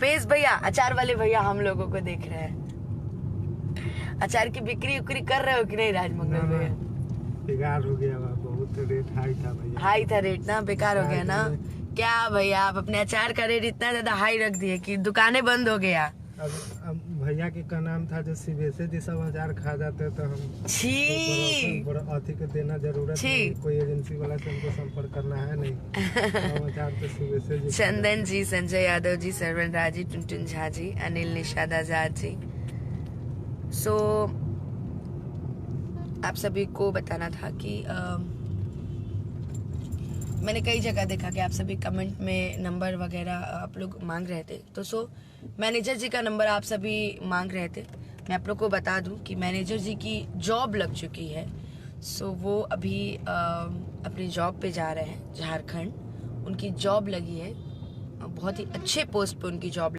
Face भैया, अचार वाले भैया हम लोगों को देख रहे हैं। अचार की बिक्री उक्री कर रहे हो कि नहीं राजमंगल भैया? बेकार हो गया, बहुत रेट हाई था भैया। हाई था रेट ना, बेकार हो गया ना। क्या भैया आप अपने अचार का रेट इतना ज्यादा हाई रख दिए कि दुकानें बंद हो गया। अब भैया के का नाम था जो सीबीएसई जी सब अचार खा जाते तो हम छी अथी को देना जरूरत नहीं, कोई एजेंसी वाला से हमको संपर्क करना है नहीं। हम अचार तो सीबीएसई जी। चंदन जी, संजय यादव जी, सरवन राज जी, टुनटुन झा जी, अनिल निषाद आजाद जी। सो आप सभी को बताना था कि मैंने कई जगह देखा कि आप सभी कमेंट में नंबर वगैरह आप लोग मांग रहे थे। तो मैनेजर जी का नंबर आप सभी मांग रहे थे। मैं आप लोग को बता दूं कि मैनेजर जी की जॉब लग चुकी है। सो वो अभी अपनी जॉब पे जा रहे हैं झारखंड। उनकी जॉब लगी है, बहुत ही अच्छे पोस्ट पे उनकी जॉब